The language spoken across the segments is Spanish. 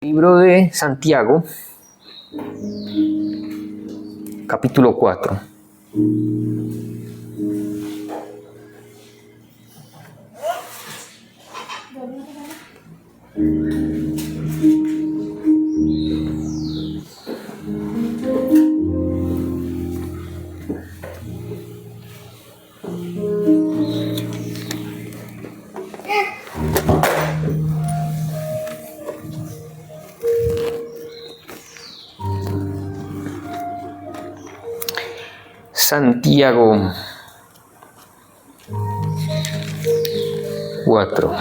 Libro de Santiago, capítulo 4. Santiago 4.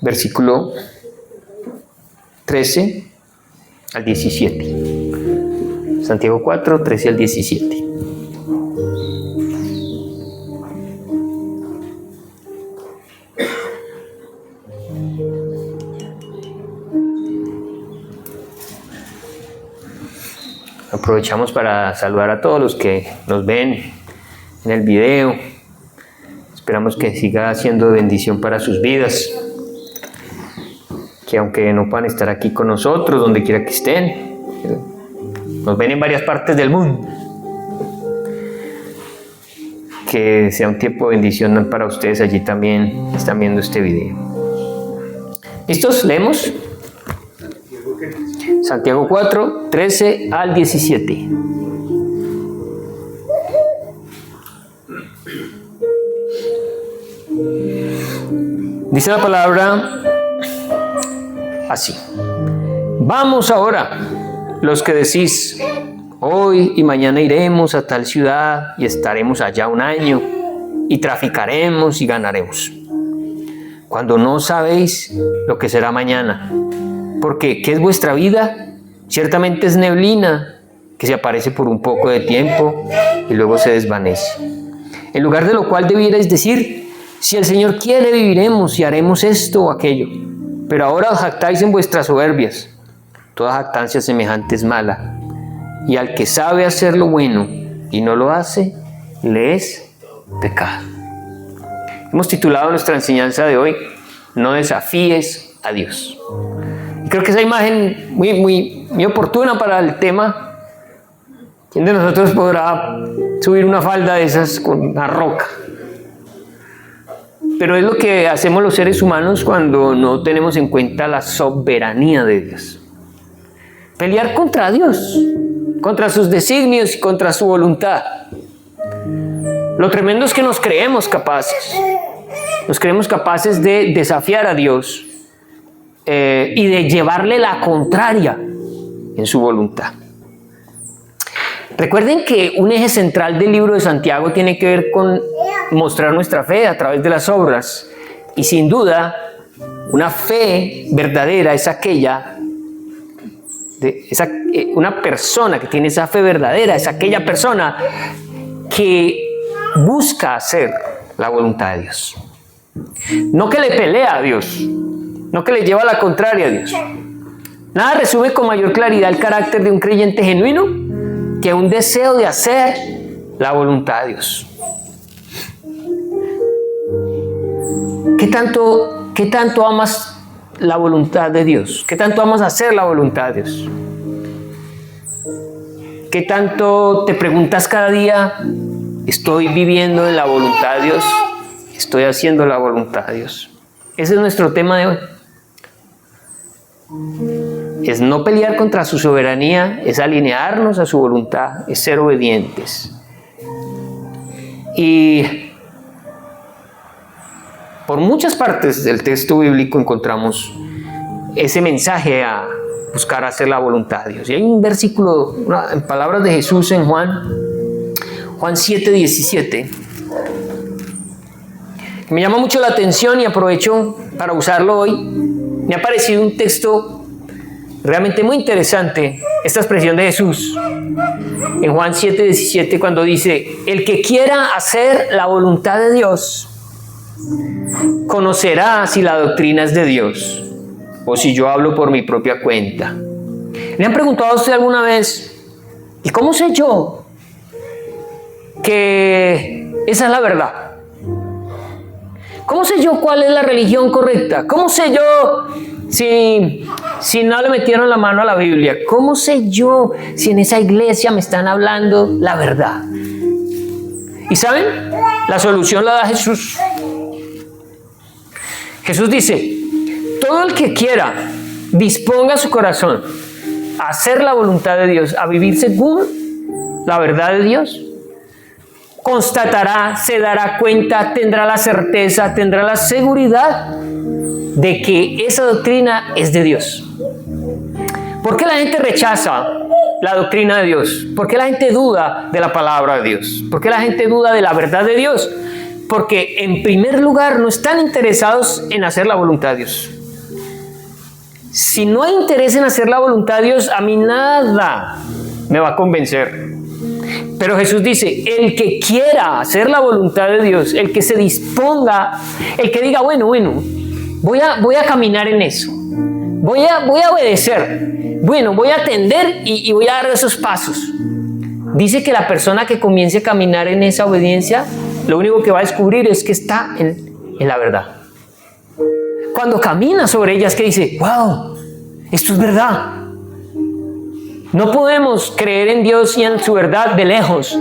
Versículo 13 al 17. Santiago 4, 13 al 17. Aprovechamos para saludar a todos los que nos ven en el video. Esperamos que siga siendo de bendición para sus vidas. Que aunque no puedan estar aquí con nosotros, donde quiera que estén, nos ven en varias partes del mundo. Que sea un tiempo de bendición para ustedes allí también que están viendo este video. ¿Listos? ¿Leemos? Santiago 4, 13 al 17. Dice la palabra así: vamos ahora, los que decís, hoy y mañana iremos a tal ciudad y estaremos allá un año y traficaremos y ganaremos, cuando no sabéis lo que será mañana. Porque, ¿qué es vuestra vida? Ciertamente es neblina que se aparece por un poco de tiempo y luego se desvanece. En lugar de lo cual debierais decir, si el Señor quiere viviremos y haremos esto o aquello. Pero ahora os jactáis en vuestras soberbias. Toda jactancia semejante es mala. Y al que sabe hacer lo bueno y no lo hace, le es pecado. Hemos titulado nuestra enseñanza de hoy, no desafíes a Dios. Creo que esa imagen muy oportuna para el tema. ¿Quién de nosotros podrá subir una falda de esas con una roca? Pero es lo que hacemos los seres humanos cuando no tenemos en cuenta la soberanía de Dios. Pelear contra Dios, contra sus designios y contra su voluntad. Lo tremendo es que nos creemos capaces. Nos creemos capaces de desafiar a Dios. Y de llevarle la contraria en su voluntad. Recuerden que un eje central del libro de Santiago tiene que ver con mostrar nuestra fe a través de las obras. Y sin duda, una fe verdadera es aquella, una persona que tiene esa fe verdadera es aquella persona que busca hacer la voluntad de Dios. No que le pelea a Dios. No que le lleva a la contraria a Dios. Nada resume con mayor claridad el carácter de un creyente genuino que un deseo de hacer la voluntad de Dios. ¿Qué tanto amas la voluntad de Dios? ¿Qué tanto amas hacer la voluntad de Dios? ¿Qué tanto te preguntas cada día, estoy viviendo en la voluntad de Dios? ¿Estoy haciendo la voluntad de Dios? Ese es nuestro tema de hoy. Es no pelear contra su soberanía, es alinearnos a su voluntad, es ser obedientes. Y por muchas partes del texto bíblico encontramos ese mensaje a buscar hacer la voluntad de Dios. Y hay un versículo, en palabras de Jesús en Juan 7, 17, que me llama mucho la atención y aprovecho para usarlo hoy. Me ha parecido un texto realmente muy interesante, esta expresión de Jesús en Juan 7, 17, cuando dice, el que quiera hacer la voluntad de Dios, conocerá si la doctrina es de Dios o si yo hablo por mi propia cuenta. ¿Le han preguntado a usted alguna vez, ¿y cómo sé yo que esa es la verdad? ¿Cómo sé yo cuál es la religión correcta? ¿Cómo sé yo si no le metieron la mano a la Biblia? ¿Cómo sé yo si en esa iglesia me están hablando la verdad? ¿Y saben? La solución la da Jesús. Jesús dice, todo el que quiera disponga su corazón a hacer la voluntad de Dios, a vivir según la verdad de Dios, constatará, se dará cuenta, tendrá la certeza, tendrá la seguridad de que esa doctrina es de Dios. ¿Por qué la gente rechaza la doctrina de Dios? ¿Por qué la gente duda de la palabra de Dios? ¿Por qué la gente duda de la verdad de Dios? Porque en primer lugar no están interesados en hacer la voluntad de Dios. Si no hay interés en hacer la voluntad de Dios, a mí nada me va a convencer. Pero Jesús dice, el que quiera hacer la voluntad de Dios, el que se disponga, el que diga, bueno, voy a caminar en eso, voy a obedecer, bueno, voy a atender y voy a dar esos pasos. Dice que la persona que comience a caminar en esa obediencia, lo único que va a descubrir es que está en la verdad. Cuando camina sobre ella es que dice, wow, esto es verdad. No podemos creer en Dios y en su verdad de lejos,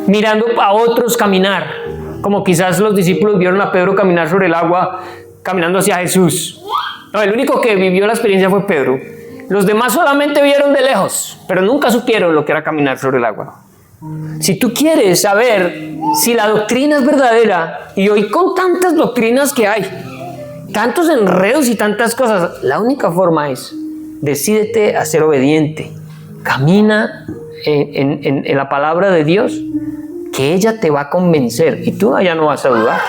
mirando a otros caminar, como quizás los discípulos vieron a Pedro caminar sobre el agua, caminando hacia Jesús. No, el único que vivió la experiencia fue Pedro. Los demás solamente vieron de lejos, pero nunca supieron lo que era caminar sobre el agua. Si tú quieres saber si la doctrina es verdadera, y hoy con tantas doctrinas que hay, tantos enredos y tantas cosas, la única forma es, decídete a ser obediente. Camina en la palabra de Dios, que ella te va a convencer y tú ya no vas a dudar.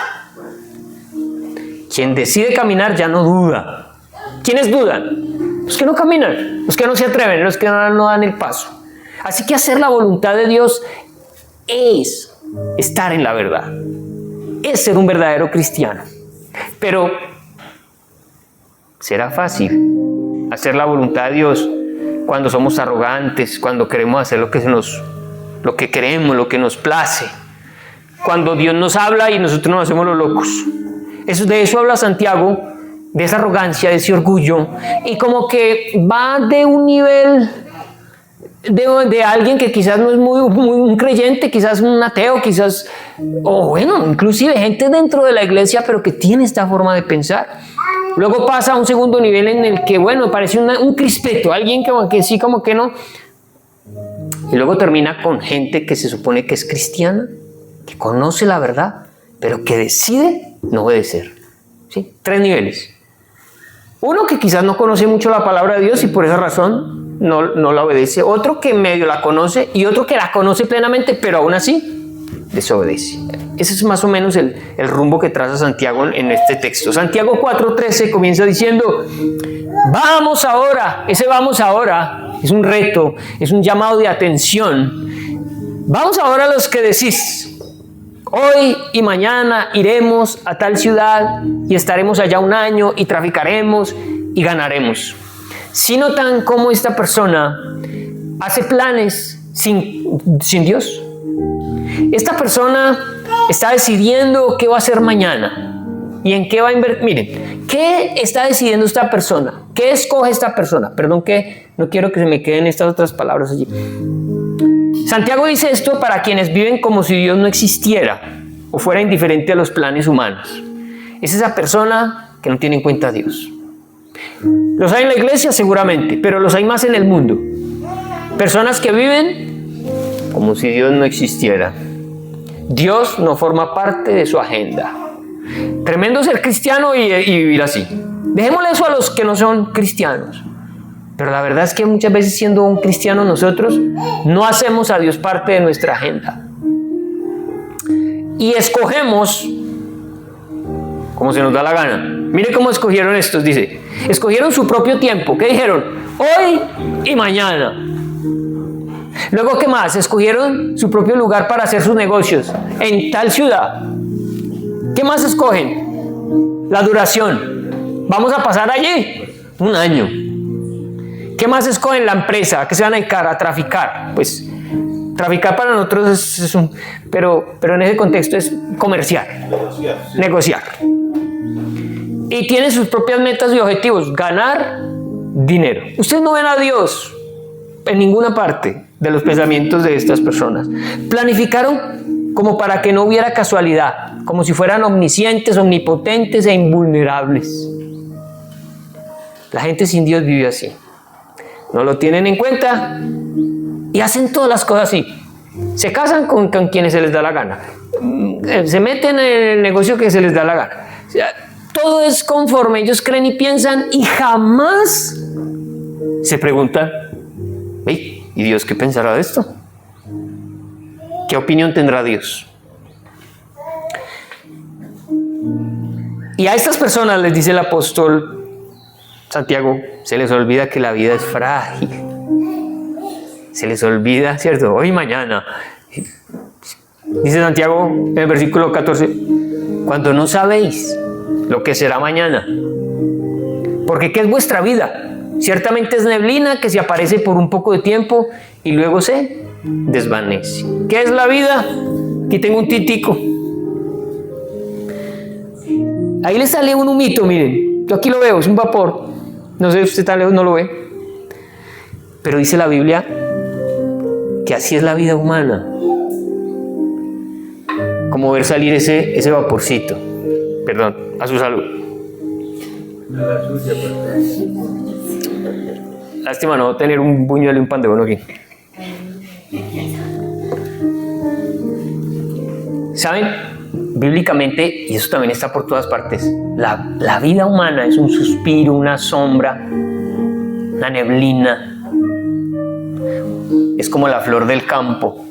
Quien decide caminar ya no duda. ¿Quiénes dudan? Los que no caminan, los que no se atreven, los que no dan el paso. Así que hacer la voluntad de Dios es estar en la verdad, es ser un verdadero cristiano. Pero será fácil hacer la voluntad de Dios cuando somos arrogantes, cuando queremos hacer lo que queremos, lo que nos place, cuando Dios nos habla y nosotros nos hacemos los locos. De eso habla Santiago, de esa arrogancia, de ese orgullo, y como que va de un nivel de alguien que quizás no es muy un creyente, quizás un ateo, quizás, o bueno, inclusive gente dentro de la iglesia, pero que tiene esta forma de pensar. Luego pasa a un segundo nivel en el que, bueno, parece un crispeto, alguien que sí, como que no. Y luego termina con gente que se supone que es cristiana, que conoce la verdad, pero que decide no obedecer. ¿Sí? 3 niveles. Uno que quizás no conoce mucho la palabra de Dios y por esa razón no la obedece. Otro que medio la conoce y otro que la conoce plenamente, pero aún así desobedece. Ese es más o menos el rumbo que traza Santiago en este texto. Santiago 4:13 comienza diciendo, vamos ahora. Ese vamos ahora es un reto, es un llamado de atención. Vamos ahora los que decís, hoy y mañana iremos a tal ciudad y estaremos allá un año y traficaremos y ganaremos. Si notan cómo esta persona hace planes sin Dios. Esta persona está decidiendo qué va a hacer mañana y en qué va a invertir. Miren, ¿qué está decidiendo esta persona? ¿Qué escoge esta persona? Perdón que no quiero que se me queden estas otras palabras allí. Santiago dice esto para quienes viven como si Dios no existiera o fuera indiferente a los planes humanos. Es esa persona que no tiene en cuenta a Dios. Los hay en la iglesia seguramente, pero los hay más en el mundo. Personas que viven como si Dios no existiera. Dios no forma parte de su agenda. Tremendo ser cristiano y vivir así. Dejémosle eso a los que no son cristianos. Pero la verdad es que muchas veces siendo un cristiano nosotros no hacemos a Dios parte de nuestra agenda. Y escogemos como se nos da la gana. Mire cómo escogieron estos, dice. Escogieron su propio tiempo. ¿Qué dijeron? Hoy y mañana. Luego, ¿qué más? Escogieron su propio lugar para hacer sus negocios en tal ciudad. ¿Qué más escogen? La duración. Vamos a pasar allí 1 año. ¿Qué más escogen? La empresa. ¿Qué se van a dedicar? A traficar. Pues traficar para nosotros es pero en ese contexto es comerciar. Negociar. y tienen sus propias metas y objetivos, ganar dinero. Ustedes no ven a Dios en ninguna parte de los pensamientos de estas personas. Planificaron como para que no hubiera casualidad, como si fueran omniscientes, omnipotentes e invulnerables. La gente sin Dios vive así. No lo tienen en cuenta y hacen todas las cosas así. Se casan con quienes se les da la gana. Se meten en el negocio que se les da la gana. O sea, todo es conforme ellos creen y piensan y jamás se preguntan, ¿y Dios qué pensará de esto? ¿Qué opinión tendrá Dios? Y a estas personas les dice el apóstol Santiago, se les olvida que la vida es frágil. Se les olvida, ¿cierto? Hoy y mañana. Dice Santiago en el versículo 14, cuando no sabéis lo que será mañana. Porque ¿qué es vuestra vida? Ciertamente es neblina que se aparece por un poco de tiempo y luego se desvanece. ¿Qué es la vida? Aquí tengo un titico. Ahí le sale un humito, miren. Yo aquí lo veo, es un vapor. No sé si usted tan lejos no lo ve. Pero dice la Biblia que así es la vida humana. Como ver salir ese vaporcito. Perdón, a su salud. Lástima no tener un buñuelo y un pan de bono aquí. ¿Saben? Bíblicamente, y eso también está por todas partes, la vida humana es un suspiro, una sombra, una neblina. Es como la flor del campo.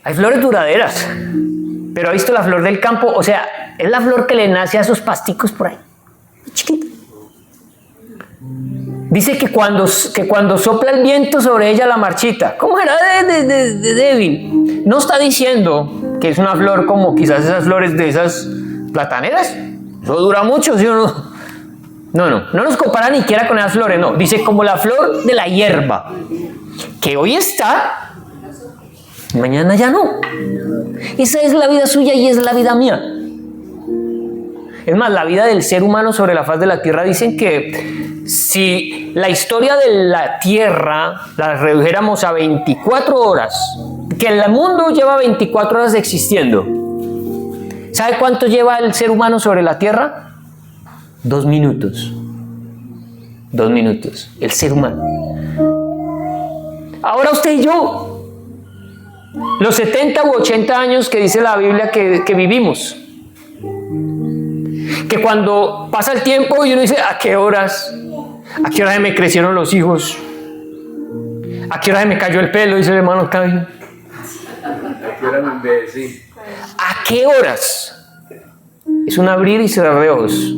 Hay flores duraderas, pero ¿ha visto la flor del campo? O sea, es la flor que le nace a esos pasticos por ahí, chiquita. Dice que cuando sopla el viento sobre ella la marchita. ¿Cómo era de débil? No está diciendo que es una flor como quizás esas flores de esas plataneras. Eso dura mucho, ¿sí o no? No nos compara ni siquiera con esas flores, no. Dice como la flor de la hierba, que hoy está, mañana ya no. Esa es la vida suya y es la vida mía. Es más, la vida del ser humano sobre la faz de la tierra, dicen que si la historia de la tierra la redujéramos a 24 horas, que el mundo lleva 24 horas existiendo, ¿sabe cuánto lleva el ser humano sobre la tierra? 2 minutos. 2 minutos. El ser humano. Ahora usted y yo, los 70 u 80 años que dice la Biblia que vivimos, que cuando pasa el tiempo y uno dice, ¿a qué horas se me crecieron los hijos? ¿A qué hora se me cayó el pelo? Dice el hermano Cayo. ¿A qué hora me envejecí? ¿A qué horas? Es un abrir y cerrar de ojos.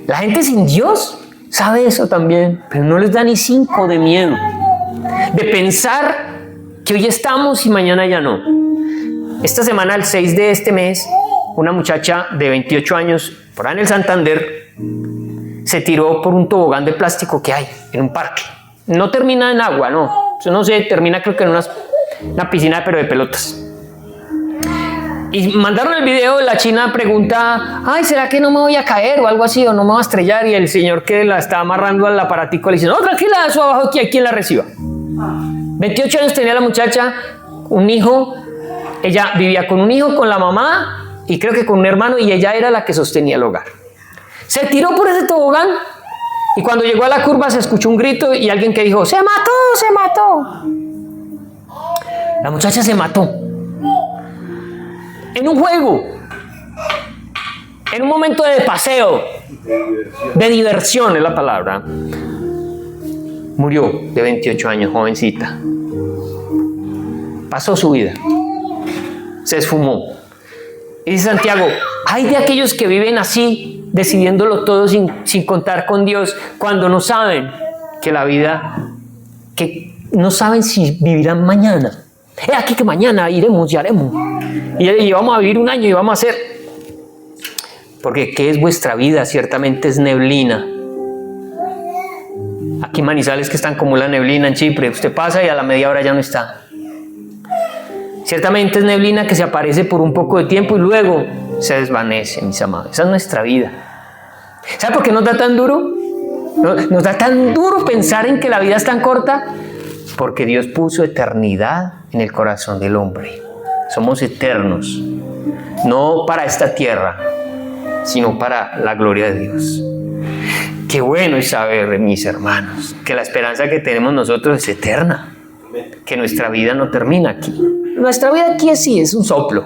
La gente sin Dios sabe eso también, pero no les da ni 5 de miedo. De pensar que hoy estamos y mañana ya no. Esta semana, el 6 de este mes, una muchacha de 28 años, por ahí en el Santander, se tiró por un tobogán de plástico que hay en un parque. No termina en agua, no. Eso no sé, termina creo que en una piscina, pero de pelotas. Y mandaron el video, la china pregunta, ay, ¿será que no me voy a caer o algo así? O no me voy a estrellar. Y el señor que la está amarrando al aparatico le dice, no, tranquila, eso abajo aquí hay quien la reciba. 28 años tenía la muchacha, un hijo. Ella vivía con un hijo, con la mamá y creo que con un hermano, y ella era la que sostenía el hogar. Se tiró por ese tobogán y cuando llegó a la curva se escuchó un grito y alguien que dijo, ¡se mató, se mató! La muchacha se mató. En un juego, en un momento de paseo, de diversión es la palabra. Murió de 28 años, jovencita. Pasó su vida. Se esfumó. Y dice Santiago, hay de aquellos que viven así, decidiéndolo todo sin contar con Dios, cuando no saben que la vida, que no saben si vivirán mañana. Es aquí que mañana iremos y haremos. Y vamos a vivir un año y vamos a hacer. Porque ¿qué es vuestra vida? Ciertamente es neblina. Aquí en Manizales que están como la neblina en Chipre. Usted pasa y a la media hora ya no está. Ciertamente es neblina que se aparece por un poco de tiempo y luego se desvanece, mis amados. Esa es nuestra vida. ¿Sabe por qué nos da tan duro? Nos da tan duro pensar en que la vida es tan corta, porque Dios puso eternidad en el corazón del hombre. Somos eternos, no para esta tierra, sino para la gloria de Dios. Qué bueno es saber, mis hermanos, que la esperanza que tenemos nosotros es eterna, que nuestra vida no termina aquí. Nuestra vida aquí es un soplo.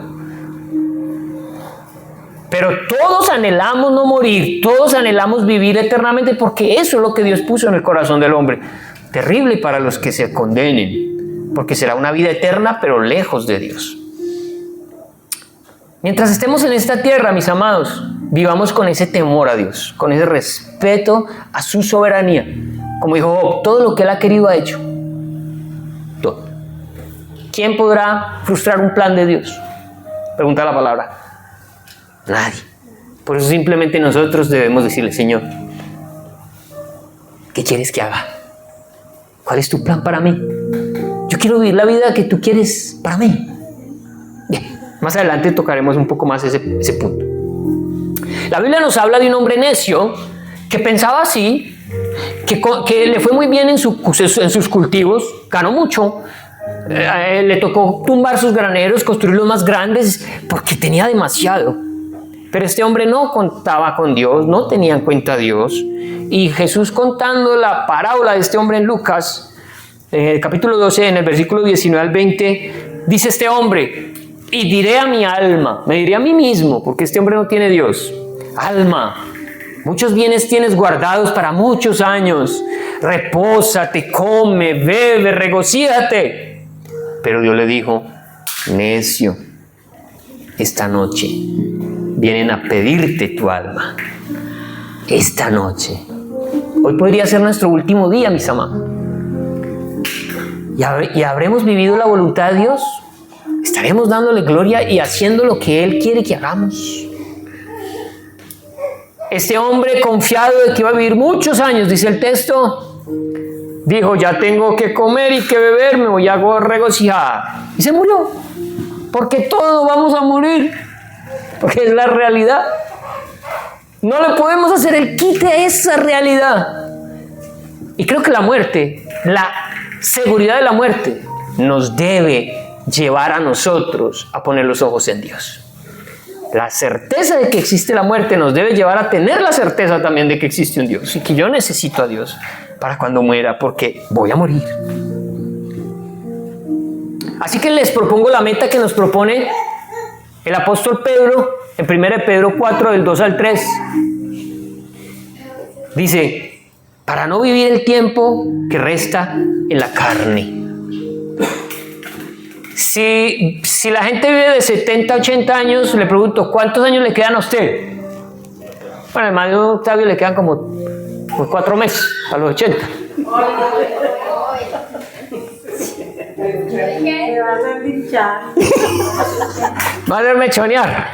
Pero todos anhelamos no morir, todos anhelamos vivir eternamente, porque eso es lo que Dios puso en el corazón del hombre. Terrible para los que se condenen, porque será una vida eterna, pero lejos de Dios. Mientras estemos en esta tierra, mis amados, vivamos con ese temor a Dios, con ese respeto a su soberanía. Como dijo Job, todo lo que Él ha querido ha hecho. Todo. ¿Quién podrá frustrar un plan de Dios? Pregunta la palabra. Nadie. Por eso simplemente nosotros debemos decirle, Señor, ¿qué quieres que haga? ¿Cuál es tu plan para mí? Yo quiero vivir la vida que tú quieres para mí. Bien, más adelante tocaremos un poco más ese punto. La Biblia nos habla de un hombre necio que pensaba así, que le fue muy bien en sus cultivos, ganó mucho, le tocó tumbar sus graneros, construirlos más grandes porque tenía demasiado. Pero este hombre no contaba con Dios, no tenía en cuenta a Dios. Y Jesús, contando la parábola de este hombre en Lucas, capítulo 12, en el versículo 19 al 20, dice este hombre, y diré a mi alma, me diré a mí mismo, porque este hombre no tiene Dios, alma, muchos bienes tienes guardados para muchos años, repósate, come, bebe, regocíjate. Pero Dios le dijo, necio, esta noche vienen a pedirte tu alma. Esta noche. Hoy podría ser nuestro último día, mis amados. ¿Y habremos vivido la voluntad de Dios? ¿Estaremos dándole gloria y haciendo lo que Él quiere que hagamos? Este hombre, confiado de que iba a vivir muchos años, dice el texto, dijo, ya tengo que comer y que beber, me voy a regocijar. Y se murió. Porque todos vamos a morir. Porque es la realidad. No le podemos hacer el quite a esa realidad. Y creo que la muerte, la seguridad de la muerte, nos debe llevar a nosotros a poner los ojos en Dios. La certeza de que existe la muerte nos debe llevar a tener la certeza también de que existe un Dios y que yo necesito a Dios para cuando muera, porque voy a morir. Así que les propongo la meta que nos propone el apóstol Pedro en 1 Pedro 4, del 2 al 3. Dice, para no vivir el tiempo que resta en la carne. Si la gente vive de 70 a 80 años, le pregunto, ¿cuántos años le quedan a usted? Bueno, al hermano Octavio le quedan como 4 meses, a los 80. Me vas a linchar. Va a mechonear.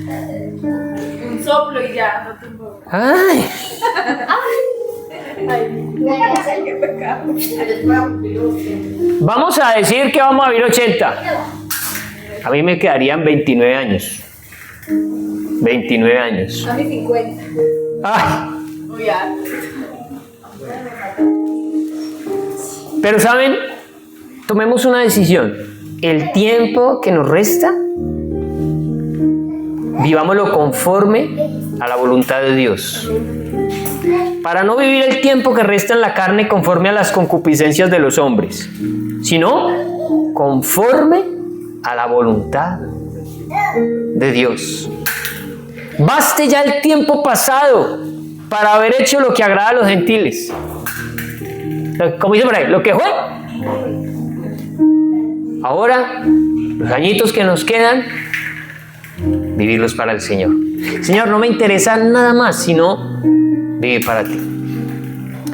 Un soplo y ya, no te muevo. Ay. Qué pecado. Vamos a decir que vamos a vivir 80. A mí me quedarían 29 años. 29 años. A mí 50. Ay. Muy alto. Pero ¿saben? Tomemos una decisión. El tiempo que nos resta, vivámoslo conforme a la voluntad de Dios. Para no vivir el tiempo que resta en la carne conforme a las concupiscencias de los hombres, sino conforme a la voluntad de Dios. Baste ya el tiempo pasado para haber hecho lo que agrada a los gentiles. Como dice por ahí, lo que fue. Ahora, los añitos que nos quedan, vivirlos para el Señor. Señor, no me interesa nada más, sino vivir para ti.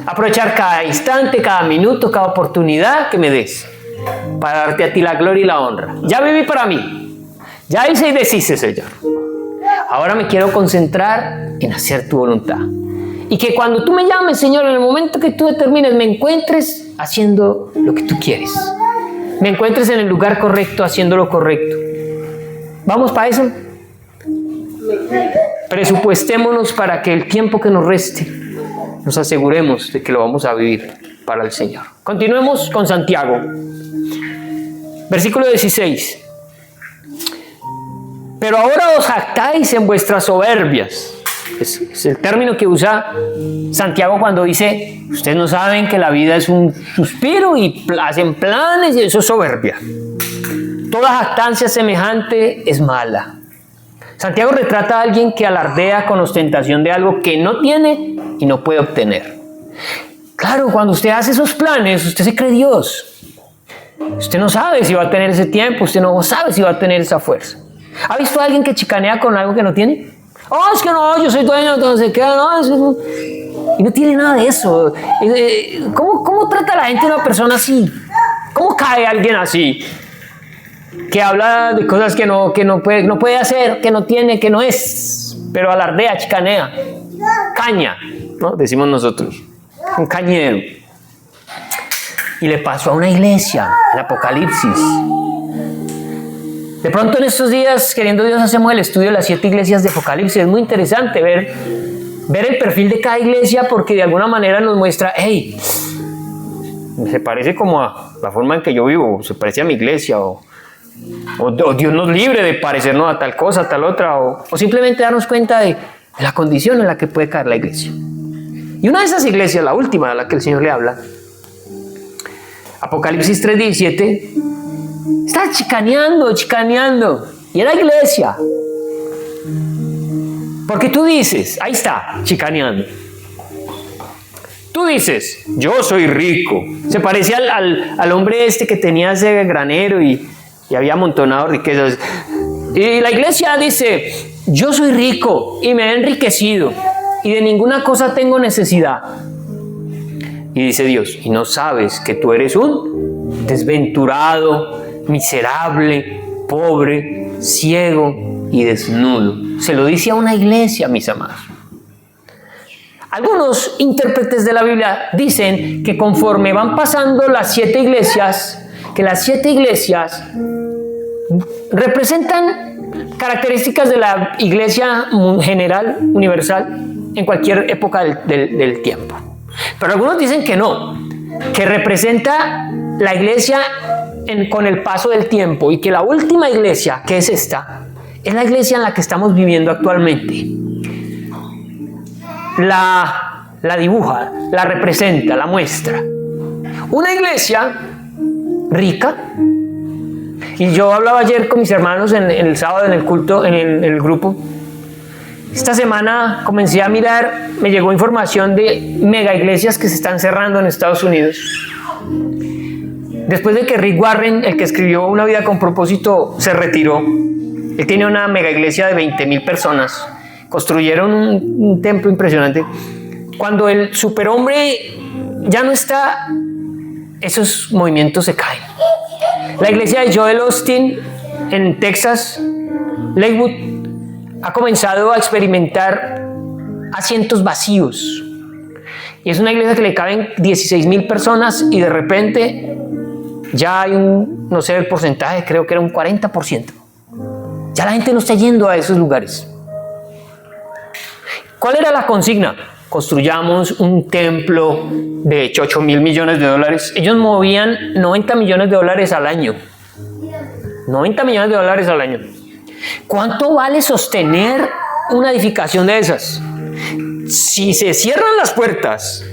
Aprovechar cada instante, cada minuto, cada oportunidad que me des para darte a ti la gloria y la honra. Ya viví para mí. Ya hice y deshice, Señor. Ahora me quiero concentrar en hacer tu voluntad. Y que cuando tú me llames, Señor, en el momento que tú determines, me encuentres haciendo lo que tú quieres. me encuentres en el lugar correcto, haciendo lo correcto. ¿Vamos para eso? Presupuestémonos para que el tiempo que nos reste nos aseguremos de que lo vamos a vivir para el Señor. Continuemos con Santiago. Versículo 16. Pero ahora os jactáis en vuestras soberbias. Es el término que usa Santiago cuando dice, ustedes no saben que la vida es un suspiro y hacen planes y eso es soberbia. Toda jactancia semejante es mala. Santiago retrata a alguien que alardea con ostentación de algo que no tiene y no puede obtener. Claro, cuando usted hace esos planes, usted se cree Dios. Usted no sabe si va a tener ese tiempo, usted no sabe si va a tener esa fuerza. ¿Ha visto a alguien que chicanea con algo que no tiene? Oh, es que no, yo soy dueño, entonces queda, no, eso, y no tiene nada de eso. ¿Cómo trata la gente a una persona así? ¿Cómo cae alguien así? Que habla de cosas que no puede hacer, que no tiene, que no es, pero alardea, chicanea, caña, ¿no? Decimos nosotros, un cañero. Y le pasó a una iglesia, en Apocalipsis. De pronto en estos días, queriendo Dios, hacemos el estudio de las 7 iglesias de Apocalipsis. Es muy interesante ver el perfil de cada iglesia porque de alguna manera nos muestra, hey, se parece como a la forma en que yo vivo, se parece a mi iglesia, o Dios nos libre de parecernos a tal cosa, a tal otra, o simplemente darnos cuenta de la condición en la que puede caer la iglesia. Y una de esas iglesias, la última a la que el Señor le habla, Apocalipsis 3:17, está chicaneando, y era iglesia. Porque tú dices, ahí está, chicaneando. Tú dices, yo soy rico. Se parecía al hombre este que tenía ese granero y había amontonado riquezas. Y la iglesia dice, yo soy rico y me he enriquecido y de ninguna cosa tengo necesidad. Y dice Dios, y no sabes que tú eres un desventurado, miserable, pobre, ciego y desnudo. Se lo dice a una iglesia, mis amados. Algunos intérpretes de la Biblia dicen que conforme van pasando las 7 iglesias, que las 7 iglesias representan características de la iglesia general, universal, en cualquier época del tiempo. Pero algunos dicen que no, que representa la iglesia con el paso del tiempo y que la última iglesia, que es esta, es la iglesia en la que estamos viviendo actualmente. La dibuja, la representa, la muestra. Una iglesia rica. Y yo hablaba ayer con mis hermanos en el sábado en el culto, en el grupo. Esta semana comencé a mirar, me llegó información de mega iglesias que se están cerrando en Estados Unidos. Después de que Rick Warren, el que escribió Una vida con propósito, se retiró, él tiene una mega iglesia de 20,000 personas. Construyeron un templo impresionante. Cuando el superhombre ya no está, esos movimientos se caen. La iglesia de Joel Osteen en Texas, Lakewood, ha comenzado a experimentar asientos vacíos. Y es una iglesia que le caben 16,000 personas y de repente ya hay no sé el porcentaje, creo que era un 40%. Ya la gente no está yendo a esos lugares. ¿Cuál era la consigna? Construyamos un templo de hecho $8,000 millones. Ellos movían $90 millones al año. $90 millones al año. ¿Cuánto vale sostener una edificación de esas? Si se cierran las puertas,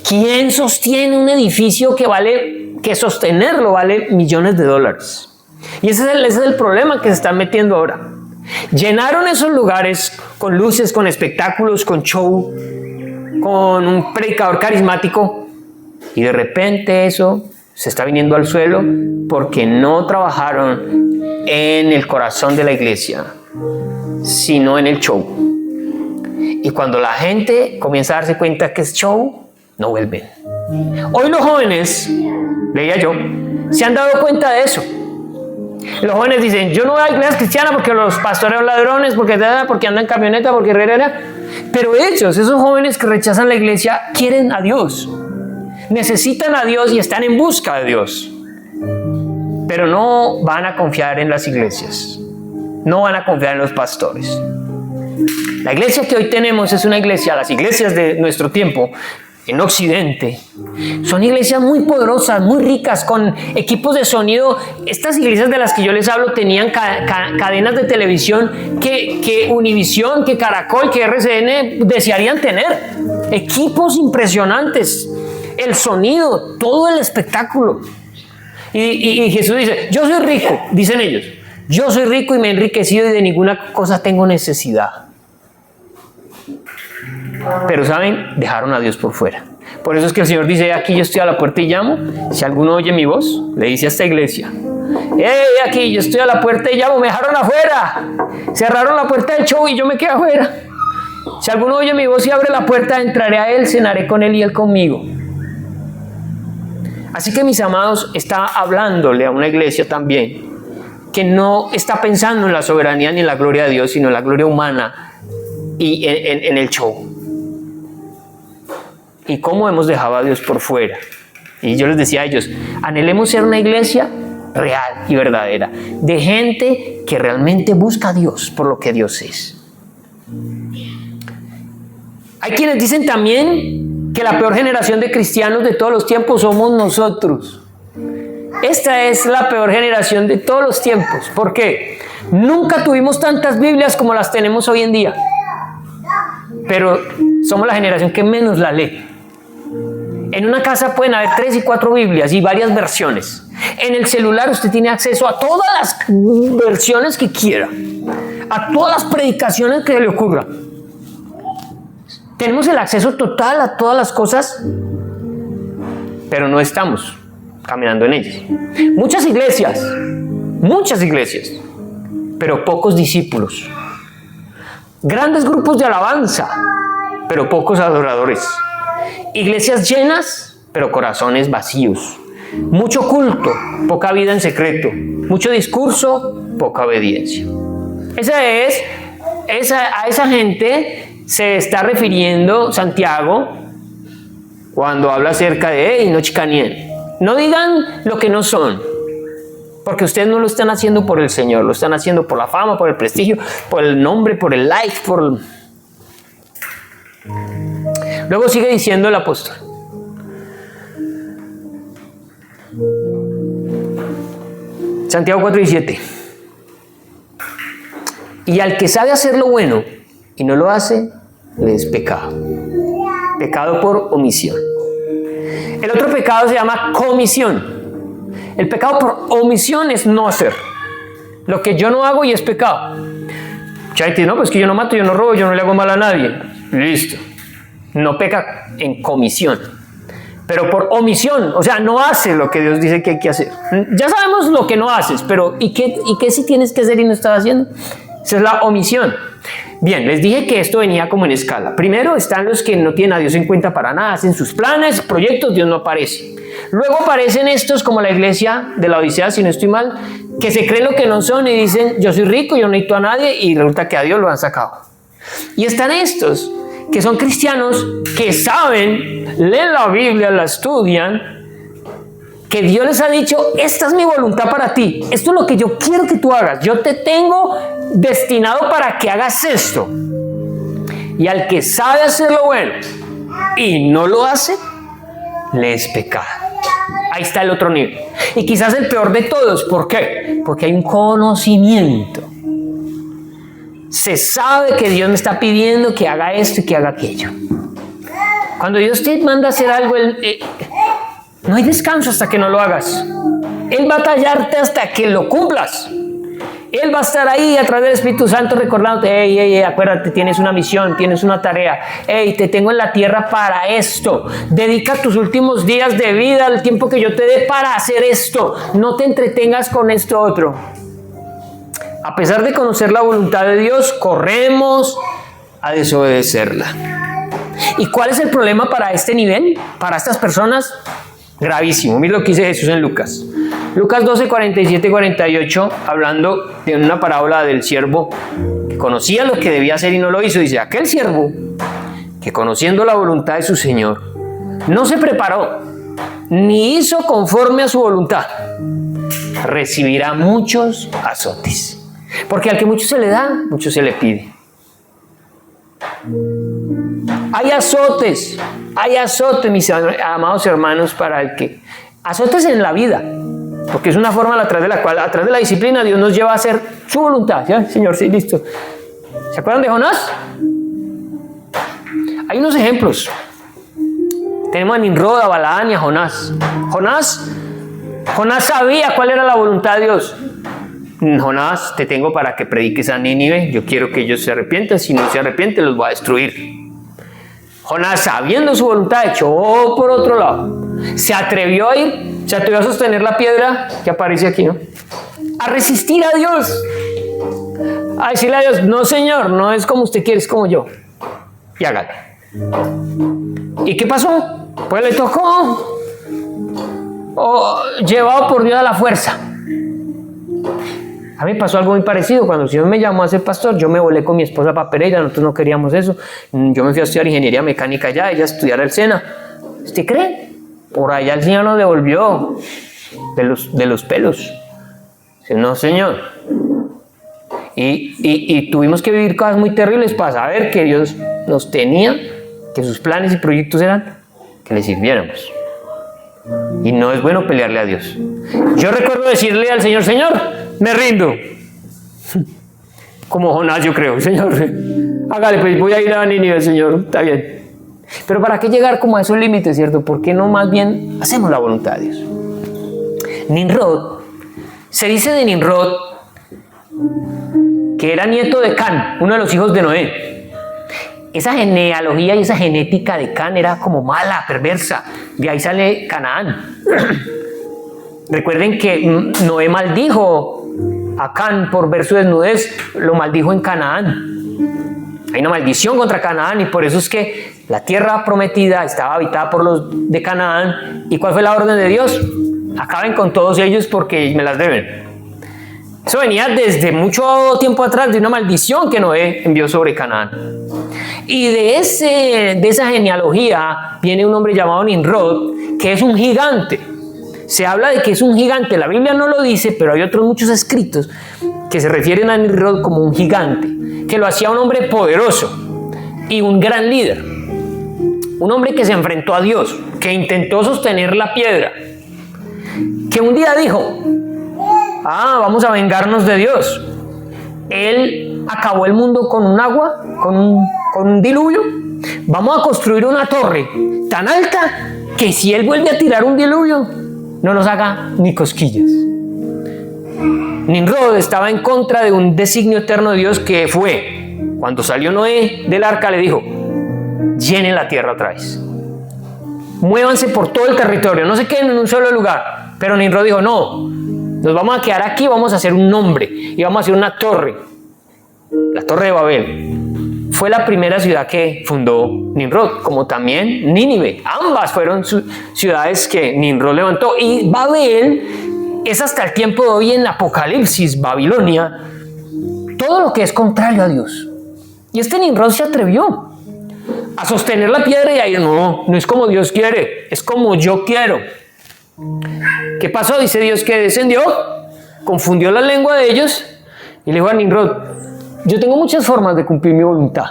¿quién sostiene un edificio que sostenerlo vale $millones? Y ese es el problema que se están metiendo ahora. Llenaron esos lugares con luces, con espectáculos, con show, con un predicador carismático, y de repente eso se está viniendo al suelo porque no trabajaron en el corazón de la iglesia, sino en el show. Y cuando la gente comienza a darse cuenta que es show, no vuelven. Hoy los jóvenes, leía yo, se han dado cuenta de eso. Los jóvenes dicen, yo no voy a iglesias cristianas porque los pastores son ladrones, porque andan en camioneta, porque pero ellos, esos jóvenes que rechazan la iglesia, quieren a Dios, necesitan a Dios y están en busca de Dios. pero no van a confiar en las iglesias, no van a confiar en los pastores. La iglesia que hoy tenemos es una iglesia, las iglesias de nuestro tiempo en Occidente, son iglesias muy poderosas, muy ricas, con equipos de sonido. Estas iglesias de las que yo les hablo tenían cadenas de televisión que Univisión, que Caracol, que RCN desearían tener. Equipos impresionantes, el sonido, todo el espectáculo. Y Jesús dice, yo soy rico, dicen ellos. Yo soy rico y me he enriquecido y de ninguna cosa tengo necesidad. Pero ¿saben? Dejaron a Dios por fuera. Por eso es que el Señor dice, aquí yo estoy a la puerta y llamo. Si alguno oye mi voz, le dice a esta iglesia, aquí yo estoy a la puerta y llamo, me dejaron afuera. Cerraron la puerta del show y yo me quedé afuera. Si alguno oye mi voz y abre la puerta, entraré a él, cenaré con él y él conmigo. Así que, mis amados, está hablándole a una iglesia también que no está pensando en la soberanía ni en la gloria de Dios, sino en la gloria humana y en el show. Y cómo hemos dejado a Dios por fuera. Y yo les decía a ellos, anhelemos ser una iglesia real y verdadera, de gente que realmente busca a Dios por lo que Dios es. Hay quienes dicen también que la peor generación de cristianos de todos los tiempos somos nosotros. Esta es la peor generación de todos los tiempos. ¿Por qué? Nunca tuvimos tantas Biblias como las tenemos hoy en día. Pero somos la generación que menos la lee. En una casa pueden haber 3 y 4 Biblias y varias versiones. En el celular usted tiene acceso a todas las versiones que quiera, a todas las predicaciones que se le ocurra. Tenemos el acceso total a todas las cosas, pero no estamos caminando en ellas. Muchas iglesias, pero pocos discípulos. Grandes grupos de alabanza, pero pocos adoradores. Iglesias llenas, pero corazones vacíos. Mucho culto, poca vida en secreto. Mucho discurso, poca obediencia. A esa gente se está refiriendo Santiago cuando habla acerca de no chicaneen. No digan lo que no son, porque ustedes no lo están haciendo por el Señor, lo están haciendo por la fama, por el prestigio, por el nombre, por el like, Luego sigue diciendo el apóstol. Santiago 4:17. Y al que sabe hacer lo bueno y no lo hace, le es pecado. Pecado por omisión. El otro pecado se llama comisión. El pecado por omisión es no hacer. Lo que yo no hago y es pecado. Mucha gente dice, no, pues que yo no mato, yo no robo, yo no le hago mal a nadie. Listo. No peca en comisión, pero por omisión, o sea, no hace lo que Dios dice que hay que hacer. Ya sabemos lo que no haces, pero ¿y qué si tienes que hacer y no estás haciendo? Esa es la omisión. Bien, les dije que esto venía como en escala. Primero están los que no tienen a Dios en cuenta para nada, hacen sus planes, proyectos, Dios no aparece. Luego aparecen estos como la iglesia de la Odisea, si no estoy mal, que se creen lo que no son y dicen, yo soy rico, yo no necesito a nadie, y resulta que a Dios lo han sacado. Y están estos que son cristianos, que saben, leen la Biblia, la estudian, que Dios les ha dicho, esta es mi voluntad para ti, esto es lo que yo quiero que tú hagas, yo te tengo destinado para que hagas esto. Y al que sabe hacer lo bueno y no lo hace, le es pecado. Ahí está el otro nivel. Y quizás el peor de todos, ¿por qué? Porque hay un conocimiento. Se sabe que Dios me está pidiendo que haga esto y que haga aquello. Cuando Dios te manda a hacer algo, no hay descanso hasta que no lo hagas. Él va a tallarte hasta que lo cumplas. Él va a estar ahí a través del Espíritu Santo recordándote, acuérdate, tienes una misión, tienes una tarea. Te tengo en la tierra para esto. Dedica tus últimos días de vida, el tiempo que yo te dé para hacer esto. No te entretengas con esto otro. A pesar de conocer la voluntad de Dios, corremos a desobedecerla. ¿Y cuál es el problema para este nivel? Para estas personas, gravísimo. Mira lo que dice Jesús en Lucas. Lucas 12, 47 y 48, hablando de una parábola del siervo que conocía lo que debía hacer y no lo hizo. Dice, aquel siervo que conociendo la voluntad de su Señor, no se preparó, ni hizo conforme a su voluntad. recibirá muchos azotes. Porque al que mucho se le da, mucho se le pide. Hay azotes, mis amados hermanos, para el que... Azotes en la vida, porque es una forma a través de la cual, a través de la disciplina, Dios nos lleva a hacer su voluntad. ¿Ya? Señor, sí, listo. ¿Se acuerdan de Jonás? Hay unos ejemplos. Tenemos a Nimrod, a Balaán y a Jonás. Jonás sabía cuál era la voluntad de Dios. Jonás, te tengo para que prediques a Nínive. Yo quiero que ellos se arrepientan. Si no se arrepienten, los voy a destruir. Jonás, sabiendo su voluntad, echó por otro lado. Se atrevió a ir, se atrevió a sostener la piedra que aparece aquí, ¿no? A resistir a Dios. A decirle a Dios, no, Señor, no es como usted quiere, es como yo. Y hágale. ¿Y qué pasó? Pues le tocó, llevado por Dios a la fuerza. A mí me pasó algo muy parecido. Cuando el Señor me llamó a ser pastor, yo me volé con mi esposa para Pereira. Nosotros no queríamos eso. Yo me fui a estudiar ingeniería mecánica allá, ella a estudiar el SENA. ¿Usted cree? Por allá el Señor nos devolvió de los pelos. Dice, no, Señor. Y tuvimos que vivir cosas muy terribles para saber que Dios nos tenía, que sus planes y proyectos eran que le sirviéramos. Y no es bueno pelearle a Dios. Yo recuerdo decirle al Señor, Señor, me rindo. Como Jonás, yo creo, Señor, hágale, pues voy a ir a Nínive, Señor, está bien. Pero ¿para qué llegar como a esos límites, cierto? ¿Por qué no más bien hacemos la voluntad de Dios? Nimrod, se dice de Nimrod que era nieto de Can, uno de los hijos de Noé. Esa genealogía y esa genética de Can era como mala, perversa. De ahí sale Canaán. Recuerden que Noé maldijo a Can por ver su desnudez, lo maldijo en Canaán. Hay una maldición contra Canaán y por eso es que la tierra prometida estaba habitada por los de Canaán. ¿Y cuál fue la orden de Dios? Acaben con todos ellos porque me las deben. Eso venía desde mucho tiempo atrás de una maldición que Noé envió sobre Canaán. Y de esa genealogía viene un hombre llamado Nimrod, que es un gigante. Se habla de que es un gigante. La Biblia no lo dice, pero hay otros muchos escritos que se refieren a Nimrod como un gigante, que lo hacía un hombre poderoso y un gran líder. Un hombre que se enfrentó a Dios, que intentó sostener la piedra, que un día dijo, vamos a vengarnos de Dios. Él acabó el mundo con un agua, con un diluvio. Vamos a construir una torre tan alta que si él vuelve a tirar un diluvio, no nos haga ni cosquillas. Nimrod estaba en contra de un designio eterno de Dios que fue, cuando salió Noé del arca, le dijo, llenen la tierra otra vez. Muévanse por todo el territorio, no se queden en un solo lugar. Pero Nimrod dijo, no, nos vamos a quedar aquí, vamos a hacer un nombre y vamos a hacer una torre. La Torre de Babel fue la primera ciudad que fundó Nimrod, como también Nínive. Ambas fueron ciudades que Nimrod levantó. Y Babel es hasta el tiempo de hoy en Apocalipsis, Babilonia, todo lo que es contrario a Dios. Y este Nimrod se atrevió a sostener la piedra y a ir, no es como Dios quiere, es como yo quiero. ¿Qué pasó? Dice Dios que descendió, confundió la lengua de ellos y le dijo a Nimrod, yo tengo muchas formas de cumplir mi voluntad.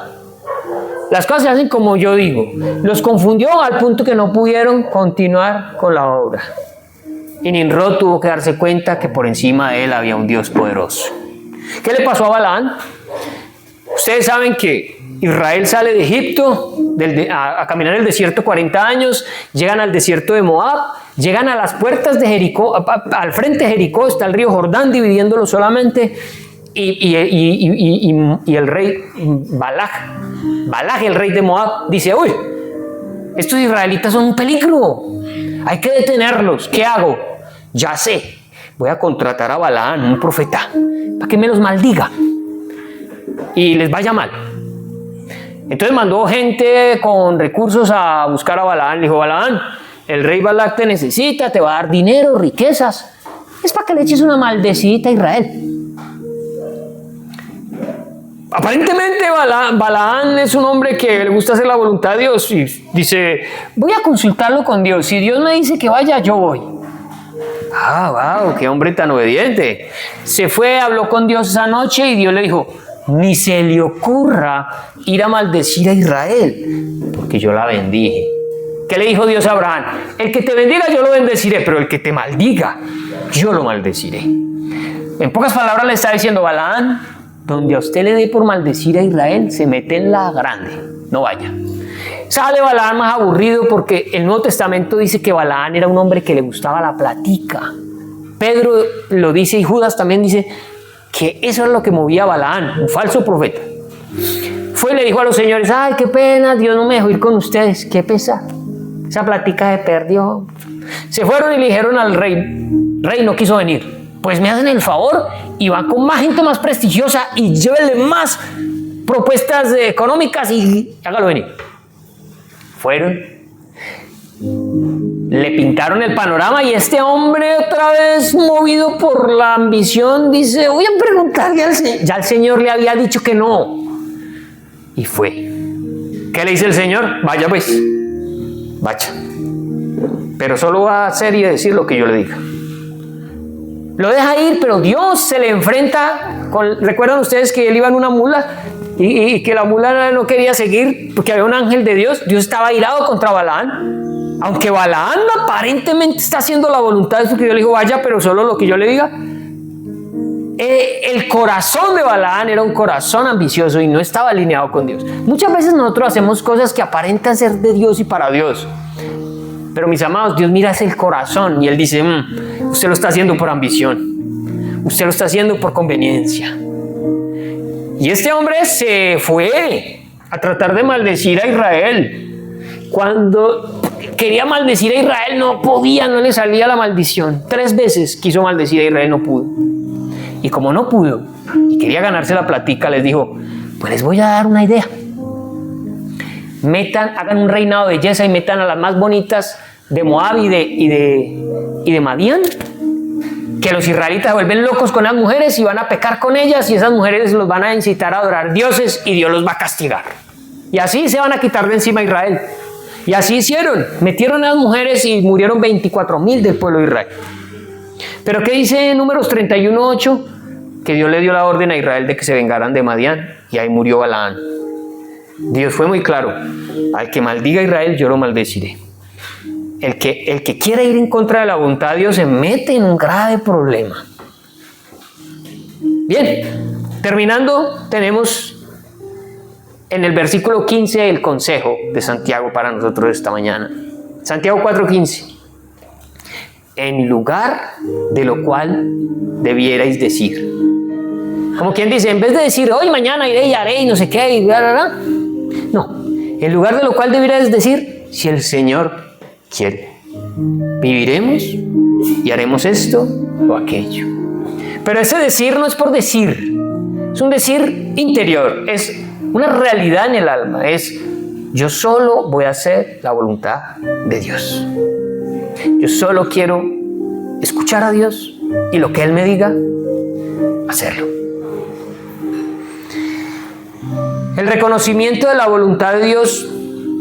Las cosas se hacen como yo digo. Los confundió al punto que no pudieron continuar con la obra. Y Nimrod tuvo que darse cuenta que por encima de él había un Dios poderoso. ¿Qué le pasó a Balaán? Ustedes saben que Israel sale de Egipto a caminar el desierto 40 años, llegan al desierto de Moab, llegan a las puertas de Jericó, al frente de Jericó está el río Jordán dividiéndolo solamente, y el rey Balaj, el rey de Moab, dice, uy, estos israelitas son un peligro, hay que detenerlos, ¿qué hago? Ya sé, voy a contratar a Balaán, un profeta, para que me los maldiga y les vaya mal. Entonces mandó gente con recursos a buscar a Balaán. Le dijo, Balaán, el rey Balak te necesita, te va a dar dinero, riquezas. Es para que le eches una maldecita a Israel. Aparentemente Balaán es un hombre que le gusta hacer la voluntad de Dios y dice, voy a consultarlo con Dios. Si Dios me dice que vaya, yo voy. wow, qué hombre tan obediente. Se fue, habló con Dios esa noche y Dios le dijo, ni se le ocurra ir a maldecir a Israel, porque yo la bendije. ¿Qué le dijo Dios a Abraham? El que te bendiga yo lo bendeciré, pero el que te maldiga yo lo maldeciré. En pocas palabras le está diciendo, Balaam, donde a usted le dé por maldecir a Israel, se mete en la grande, no vaya. Sale Balaam más aburrido porque el Nuevo Testamento dice que Balaam era un hombre que le gustaba la platica. Pedro lo dice y Judas también dice que eso es lo que movía a Balaam, un falso profeta. Fue y le dijo a los señores, ay, qué pena, Dios no me dejó ir con ustedes, qué pesar. Esa platica se perdió. Se fueron y le dijeron al rey, rey no quiso venir. Pues me hacen el favor y van con más gente más prestigiosa y llévenle más propuestas económicas y hágalo venir. Fueron, le pintaron el panorama y este hombre otra vez movido por la ambición dice, voy a preguntarle al Señor. Ya el Señor le había dicho que no. Y fue. ¿Qué le dice el Señor? Vaya pues, vaya. Pero solo va a hacer y a decir lo que yo le diga. Lo deja ir, pero Dios se le enfrenta con, ¿recuerdan ustedes que él iba en una mula y que la mula no quería seguir porque había un ángel de Dios? Dios estaba airado contra Balaam. Aunque Balaam aparentemente está haciendo la voluntad de su que Dios le dijo, vaya, pero solo lo que yo le diga. El corazón de Balaam era un corazón ambicioso y no estaba alineado con Dios. Muchas veces nosotros hacemos cosas que aparentan ser de Dios y para Dios. Pero mis amados, Dios mira el corazón y Él dice, usted lo está haciendo por ambición, usted lo está haciendo por conveniencia. Y este hombre se fue a tratar de maldecir a Israel. Cuando quería maldecir a Israel no podía, no le salía la maldición. 3 veces quiso maldecir a Israel, no pudo. Y como no pudo y quería ganarse la platica, les dijo, pues les voy a dar una idea. Hagan un reinado de belleza y metan a las más bonitas de Moab y de Madián, que los israelitas vuelven locos con las mujeres y van a pecar con ellas y esas mujeres los van a incitar a adorar dioses y Dios los va a castigar. Y así se van a quitar de encima a Israel. Y así hicieron, metieron a las mujeres y murieron 24,000 del pueblo de Israel. Pero ¿qué dice Números 31:8? Que Dios le dio la orden a Israel de que se vengaran de Madián y ahí murió Balaam. Dios fue muy claro, al que maldiga a Israel yo lo maldeciré. El que quiera ir en contra de la voluntad de Dios se mete en un grave problema. Bien, terminando, tenemos en el versículo 15 el consejo de Santiago para nosotros esta mañana. Santiago 4:15. En lugar de lo cual debierais decir. Como quien dice, en vez de decir hoy, mañana iré y haré y no sé qué, y bla, bla, bla. No, en lugar de lo cual debierais decir, si el Señor quiere, viviremos y haremos esto o aquello. Pero ese decir no es por decir, es un decir interior, es una realidad en el alma, es yo solo voy a hacer la voluntad de Dios. Yo solo quiero escuchar a Dios y lo que Él me diga, hacerlo. El reconocimiento de la voluntad de Dios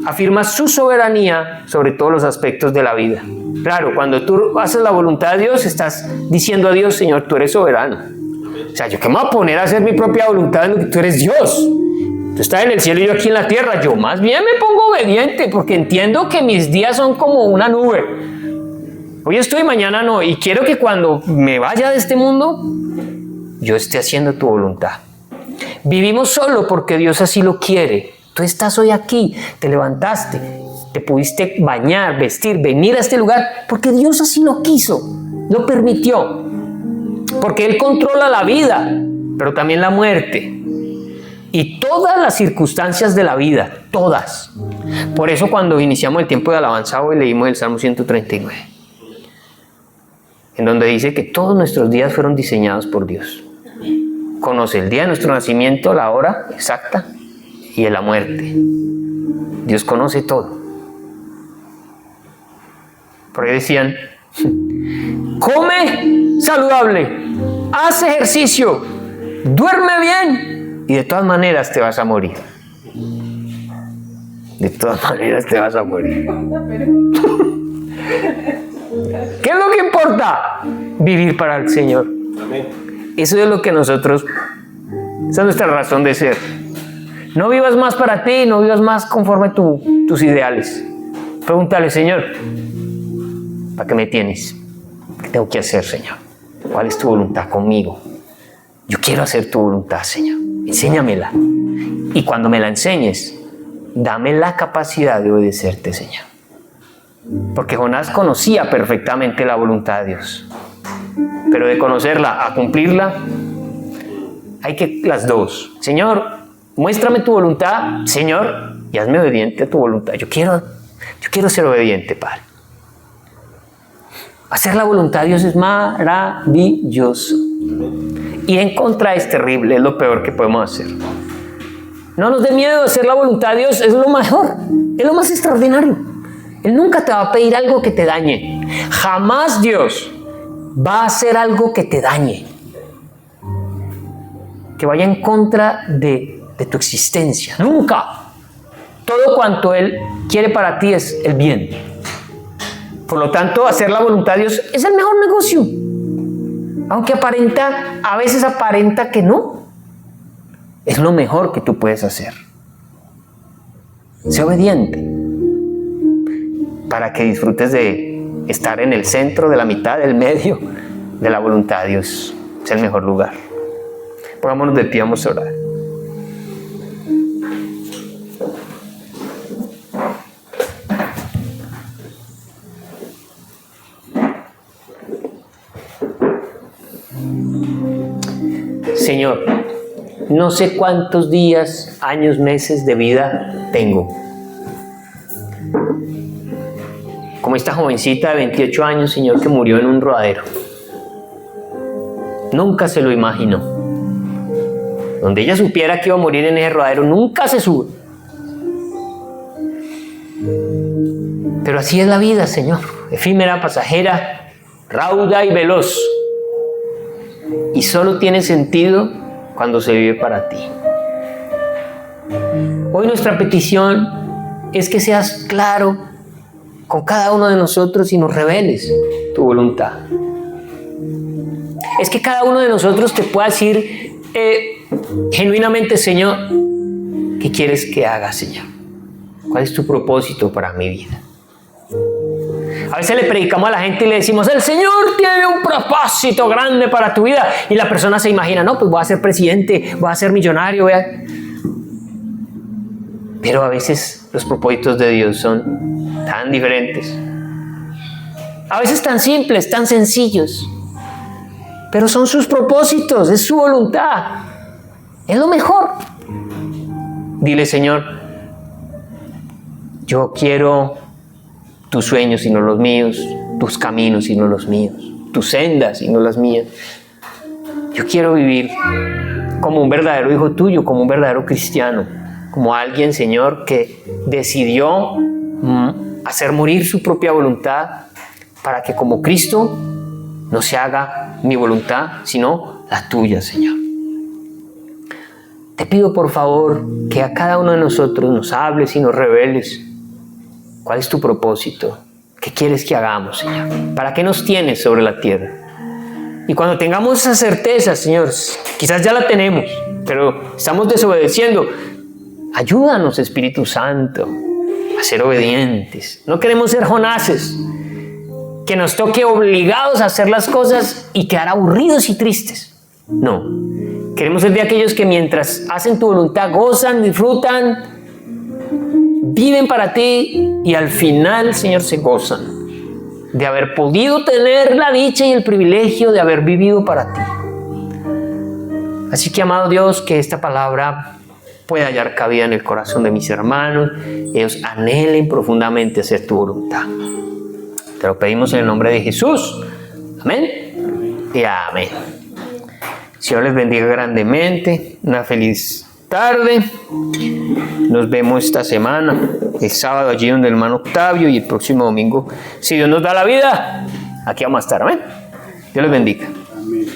afirma su soberanía sobre todos los aspectos de la vida. Claro, cuando tú haces la voluntad de Dios, estás diciendo a Dios, Señor, tú eres soberano. O sea, ¿yo qué me voy a poner a hacer mi propia voluntad en lo que tú eres Dios? Tú estás en el cielo y yo aquí en la tierra. Yo más bien me pongo obediente porque entiendo que mis días son como una nube. Hoy estoy, mañana no. Y quiero que cuando me vaya de este mundo, yo esté haciendo tu voluntad. Vivimos solo porque Dios así lo quiere. Tú estás hoy aquí, te levantaste, te pudiste bañar, vestir, venir a este lugar porque Dios así lo quiso, lo permitió. Porque Él controla la vida, pero también la muerte. Y todas las circunstancias de la vida, todas. Por eso cuando iniciamos el tiempo de alabanza hoy leímos el Salmo 139. En donde dice que todos nuestros días fueron diseñados por Dios. Conoce el día de nuestro nacimiento, la hora exacta y de la muerte. Dios conoce todo. Por ahí decían, come saludable, haz ejercicio, duerme bien y de todas maneras te vas a morir. De todas maneras te vas a morir. ¿Qué es lo que importa? importa vivir para el Señor. Amén. Eso es lo que nosotros, esa es nuestra razón de ser. No vivas más para ti, no vivas más conforme a tus ideales. Pregúntale, Señor, ¿para qué me tienes? ¿Qué tengo que hacer, Señor? ¿Cuál es tu voluntad conmigo? Yo quiero hacer tu voluntad, Señor. Enséñamela. Y cuando me la enseñes, dame la capacidad de obedecerte, Señor. Porque Jonás conocía perfectamente la voluntad de Dios. Pero de conocerla a cumplirla, hay que las dos. Señor, muéstrame tu voluntad, Señor, y hazme obediente a tu voluntad. Yo quiero ser obediente, Padre. Hacer la voluntad de Dios es maravilloso. Ir en contra es terrible, es lo peor que podemos hacer. No nos dé miedo hacer la voluntad de Dios, es lo mejor, es lo más extraordinario. Él nunca te va a pedir algo que te dañe. Jamás Dios va a hacer algo que te dañe, que vaya en contra de tu existencia. Nunca. Todo cuanto Él quiere para ti es el bien. Por lo tanto, hacer la voluntad de Dios es el mejor negocio. Aunque a veces aparenta que no. Es lo mejor que tú puedes hacer. Sé obediente para que disfrutes de estar en el centro, de la mitad, del medio de la voluntad de Dios. Es el mejor lugar. Pongámonos de pie, vamos a orar. Señor, no sé cuántos días, años, meses de vida tengo. Como esta jovencita de 28 años, Señor, que murió en un rodadero. Nunca se lo imaginó. Donde ella supiera que iba a morir en ese rodadero, nunca se sube. Pero así es la vida, Señor. Efímera, pasajera, rauda y veloz. Y solo tiene sentido cuando se vive para ti. Hoy nuestra petición es que seas claro con cada uno de nosotros y nos reveles tu voluntad. Es que cada uno de nosotros te pueda decir genuinamente, Señor, ¿qué quieres que haga, Señor? ¿Cuál es tu propósito para mi vida? A veces le predicamos a la gente y le decimos, el Señor tiene un propósito grande para tu vida. Y la persona se imagina, no, pues voy a ser presidente, voy a ser millonario. Pero a veces los propósitos de Dios son tan diferentes. A veces tan simples, tan sencillos. Pero son sus propósitos, es su voluntad. Es lo mejor. Dile, Señor, yo quiero tus sueños y no los míos, tus caminos y no los míos, tus sendas y no las mías. Yo quiero vivir como un verdadero hijo tuyo, como un verdadero cristiano, como alguien, Señor, que decidió hacer morir su propia voluntad para que como Cristo no se haga mi voluntad, sino la tuya, Señor. Te pido por favor que a cada uno de nosotros nos hables y nos reveles cuál es tu propósito, qué quieres que hagamos, Señor, para qué nos tienes sobre la tierra. Y cuando tengamos esa certeza, Señor, quizás ya la tenemos, pero estamos desobedeciendo, ayúdanos, Espíritu Santo, a ser obedientes. No queremos ser Jonases, que nos toque obligados a hacer las cosas y quedar aburridos y tristes. No, queremos ser de aquellos que mientras hacen tu voluntad gozan, disfrutan, viven para ti y al final, Señor, se gozan de haber podido tener la dicha y el privilegio de haber vivido para ti. Así que, amado Dios, que esta palabra pueda hallar cabida en el corazón de mis hermanos. Ellos anhelen profundamente hacer tu voluntad. Te lo pedimos en el nombre de Jesús. Amén y amén. Señor les bendiga grandemente. Una feliz tarde. Nos vemos esta semana, el sábado allí donde el hermano Octavio, y el próximo domingo, si Dios nos da la vida, aquí vamos a estar. Amén. Dios les bendiga. Amén.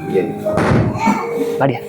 Bien. María.